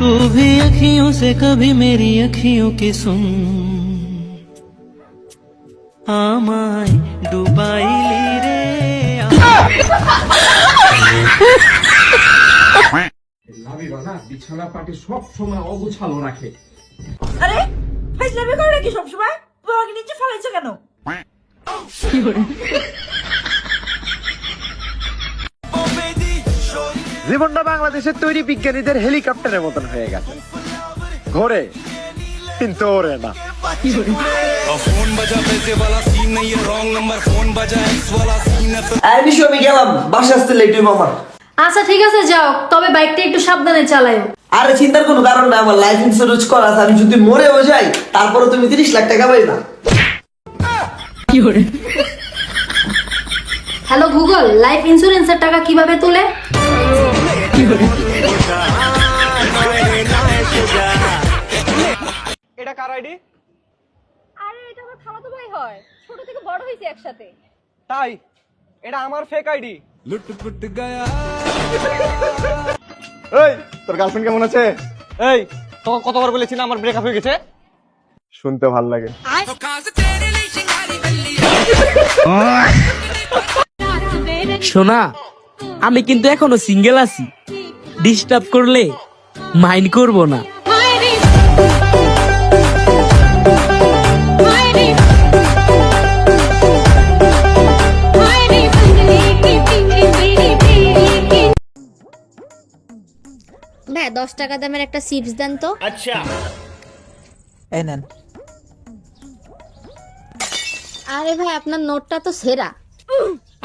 तू भी अखियों से कभी मेरी अखियों की सुन आमाय डुबाइली रे লাভিবা না বিছানা পাটি সব সময় অগোছালো রাখে। আরে ফাইজলামি করে নাকি সবসময়? তোমাকে নিচে ফেলাইছো কেন? জীবনটা বাংলাদেশের তৈরি বিজ্ঞানীদের হেলিকপ্টারের মতন হয়ে গেছে, ঘোরে কিন্তু ওরে না। আমি গেলাম, বাসা আসতে লেট হইব আমার। আচ্ছা ঠিক আছে যাও, তবে বাইকটা একটু সাবধানে চালাও। আরে চিন্তার কোনো কারণ না, আমার লাইফ ইন্স্যুরেন্স করা আছে। আমি যদি মরেও যাই তারপরে তুমি 30 লাখ টাকা পাইবা। হ্যালো গুগল, লাইফ ইন্স্যুরেন্সের টাকা কিভাবে তোলে? এটা কার আইডি? আরে এটা আমার খালাতো ভাই হয়, ছোট থেকে বড় হইছে একসাথে। তাই এটা আমার ফেক আইডি। এই তোর গার্লফ্রেন্ড কেমন আছে? এই তোকে কতবার বলেছি না আমার ব্রেকআপ হয়ে গেছে? শুনতে ভালো লাগে। শোনা, আমি কিন্তু এখনো সিঙ্গেল আছি, ডিস্টার্ব করলে মাইন্ড করব না। ভাই 10 টাকা দামের একটা চিপস দেন তো। আচ্ছা এই নেন। আরে ভাই আপনার নোটটা তো সেরা।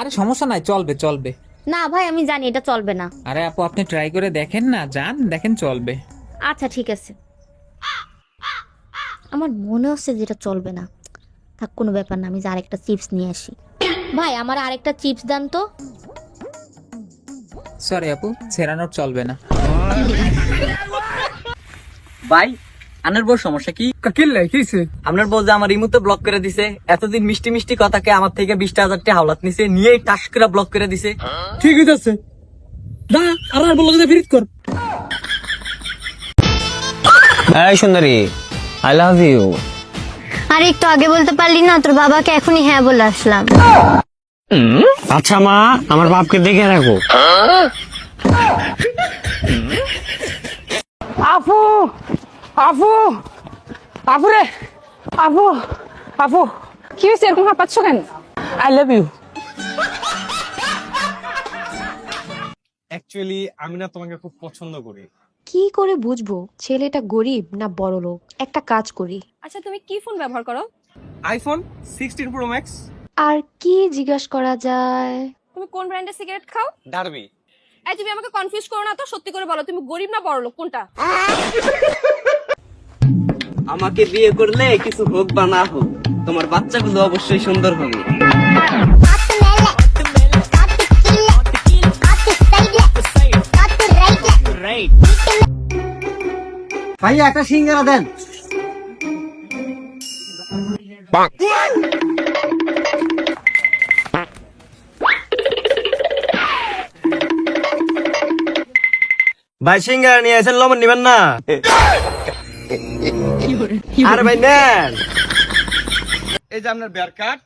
আরে সমস্যা নাই, চলবে চলবে। না ভাই আমি জানি এটা চলবে না। আরে আপু আপনি ট্রাই করে দেখেন না, যান দেখেন চলবে। আচ্ছা ঠিক আছে, আমার মনে হচ্ছে যেটা চলবে না। থাক কোনো ব্যাপার না, আমি যে আরেকটা চিপস নিয়ে আসি। ভাই আমার আরেকটা চিপস দেন তো। সরি আপু, সেরা নোট চলবে না। ভাই আনার বউ সমস্যা কি? আপনার বউ যে আমার ইমুতে ব্লক করে দিছে, এতদিন মিষ্টি মিষ্টি কথাকে আমার থেকে 20,000 টাকা হাওলাত নিছে, নিয়ে টাস করে ব্লক করে দিছে। ঠিক আছে, দা আর বললো যে ফিরিত কর। এই সুন্দরী, আই লাভ ইউ। আরে একটু আগে বলতে পারলি না? তোর বাবাকে এখনই হ্যাঁ বলে আসলাম। আচ্ছা মা, আমার বাপকে দেখে রাখো। আপু আপু আপু রে, আপু আপু কি হয়েছে, এরকম হাঁপাচ্ছ কেন? I love you. অ্যাকচুয়ালি আমি না তোমাকে খুব পছন্দ করি। কি করে বুঝবো ছেলেটা গরিব না বড়লোক? একটা কাজ করি। আচ্ছা তুমি কি ফোন ব্যবহার করো? IPhone 16 pro max. আর কি জিজ্ঞাসা করা যায়? তুমি কোন ব্র্যান্ডের সিগারেট খাও? ডারবি। এই তুমি আমাকে কনফিউজ করো না তো, সত্যি করে বলো তুমি গরিব না বড়লোক কোনটা? আমাকে বিয়ে করলে কিছু হোক বা না হোক, তোমার বাচ্চাগুলো অবশ্যই সুন্দর হবে। ভাইয়া একটা সিঙ্গারা দেন। ভাই সিঙ্গারা নিয়ে এসেন, লবণ নিবেন না? আরে ভাই নেন। এই যে আপনার বেয়ার কার্ড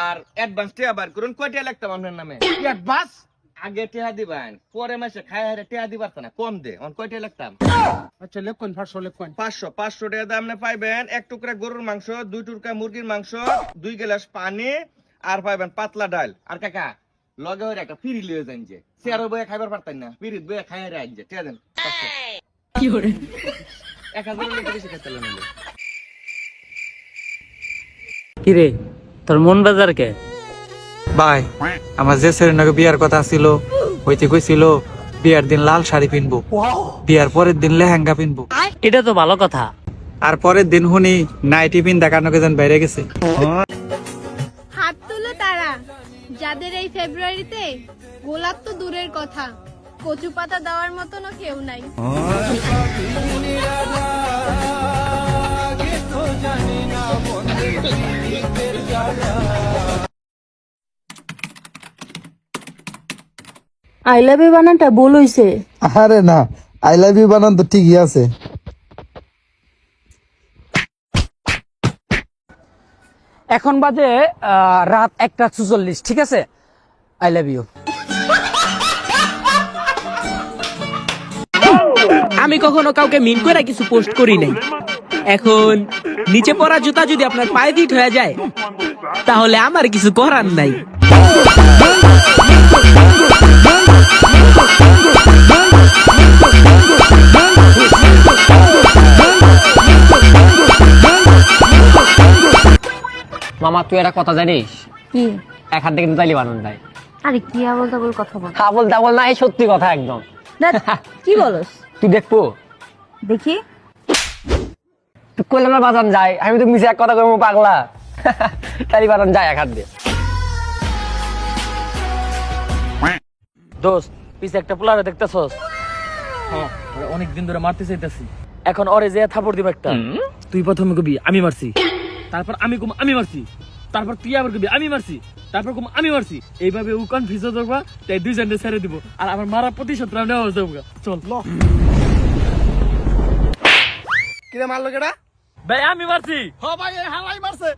আর অ্যাডভান্স টিয়া বার করুন। কয় টিয়া লাগতাম আপনার নামে? অ্যাডভান্স আগে টিয়া দিবেন, পরে মাসে খায় হারে টিয়া দিবার না, কম দে। অন কয় টিয়া লাগতাম? আচ্ছা লেখুন 500 টাকা দাম আপনি পাইবেন 1 টুকরা গরুর মাংস, 2 টুকরা মুরগির মাংস, 2 গ্লাস পানি, আর পাইবেন পাতলা ডাল। আর কাকা লগে হয়ে একটা ফিরি লিয়ে যান, যে চেয়ারও বয়ে খাইবার পারতেন না, ফিরিত বয়ে খাই হারে আইন যে টিয়া দেন। কি করে 1000 টাকা বেশি খেতে লাগলো। কিরে তোর মন বাজার কে? ভাই আমার যে ছেলের নাকি বিয়ার কথা ছিল, হইতে কইছিল বিয়ার দিন লাল শাড়ি পিনবো, বিয়ার পরের দিন লেহেঙ্গা পিনবো। এটা তো ভালো কথা। আর পরের দিন শুনি নাইটি পিন দেখানো যেন বাইরে গেছে। হাত তুলো তারা যাদের এই ফেব্রুয়ারিতে গোলাপ তো দূরের কথা, কচু পাতা দেওয়ার মতনও কেউ নাই। আই লাভ ইউ বানানটা ভুল হইছে। আরে না, আই লাভ ইউ বানান তো ঠিকই আছে। এখন বাজে রাত 1:46, ঠিক আছে? I love you. আমি কখনো কাউকে মিন করে কিছু পোস্ট করি নাই। এখন নিচে পড়া জুতা যদি আপনার পায়ে ফিট হয়ে যায় তাহলে আমার কিছু করার নাই। মামা তুই একটা কথা জানিস? কি? এক হাত থেকে তাইলি বানান যায়। আরে কি আবল তাবল কথা বল। আবল তাবল না, এই সত্যি কথা একদম। কি বলস? তুই দেখবো? দেখি। তুই কইলে আমার বাজান যায়, আমি তো মিশে এক কথা কইবো পাগলা। তাইলি বানান যায় এক হাত দিয়ে। দোস্ত, পিছে একটা পোলারে দেখতেছস? হ্যাঁ, অনেকদিন ধরে মারতে চাইতাছি। এখন ওরে যে থাপড় দিব একটা। তুই প্রথমে কবি আমি মারছি, তারপর আমি কম আমি মারছি, তারপর তুই আবার কবি আমি মারছি, তারপর কম আমি মারছি। এইভাবে ও কনফিউজ হয়ে যাবে, তাই দুইজনে ছেড়ে দিব। আর আমার মারা প্রতিশোধ নেওয়া হয়ে যাবে। চল কিরে মারলো কেডা? ভাই আমি মারছি। হ ভাই, এই হালাই মারছে।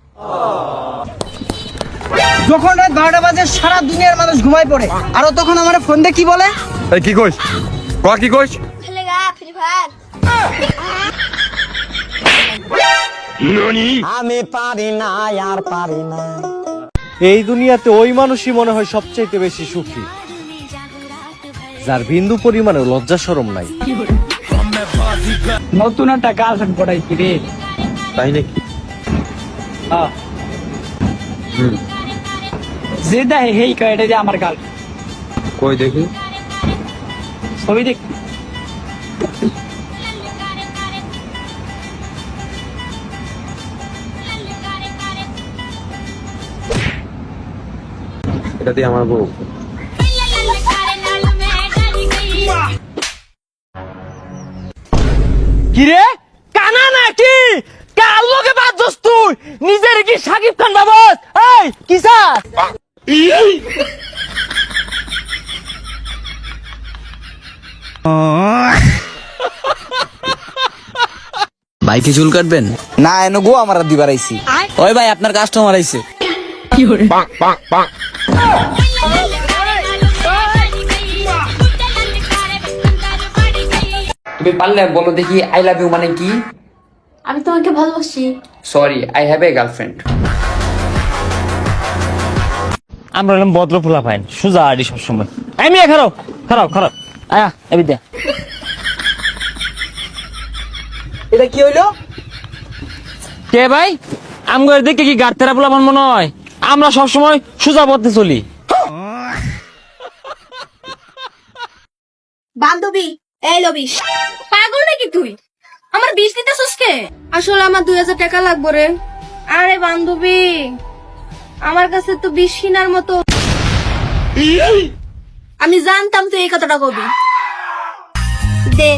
যখন রাত 12টা বাজে সারা দুনিয়ার মানুষ ঘুমায় পড়ে, আর ও তখন আমার ফোন দিয়ে কি বলে? এই কি কইস? কি কইস? খেলেগা ফ্রি ফায়ার। আমি পারি না আর পারি না। এই দুনিয়াতে ওই মানুষই মনে হয় সবচেয়ে বেশি সুখী, যার বিন্দু পরিমাণে লজ্জা শরম নাই। নতুন একটা গার্লফ্রেন্ড পড়াইছি রে। তাই নাকি? যে দেয় হেই কয় এটা যে আমার গার্ল। কই দেখি। ছবি দেখ। এটা দিয়ে আমার বউ। কিরে কানা নাকি? কার লগে বাজছস তুই? নিজের কি সাকিব খান ভাবস? এই কিসা? বাইকে চুল কাটবেন? না এনে গো আমার দিবার আইছি। ওই ভাই আপনার কাস্টমার আইছে। তুমি পারলে বলো দেখি আই লাভ ইউ মানে কি? আমি তোমাকে ভালোবাসি। Sorry, I have a girlfriend. আমরা হলাম ভদ্র ফুলা পাইন, সোজা আড়ি সবসময়। আমি খারাপ খারাপ খারাপ আয়া এবিদ্যা। এটা কি হইলো? কে ভাই? আমগর দেখে কি গাড়তেরা পোলা মনে হয়? আমরা সবসময় সোজা পথে চলি। বান্ধবী এই লো 20। পাগল নাকি তুই? আমার 20 দিতেছস কে? আসলে আমার 2000 টাকা লাগবে রে। আরে বান্ধবী, আমার কাছে তো 20 কিনার মতো। আমি জানতাম তুই এই কথাটা কবি। দে।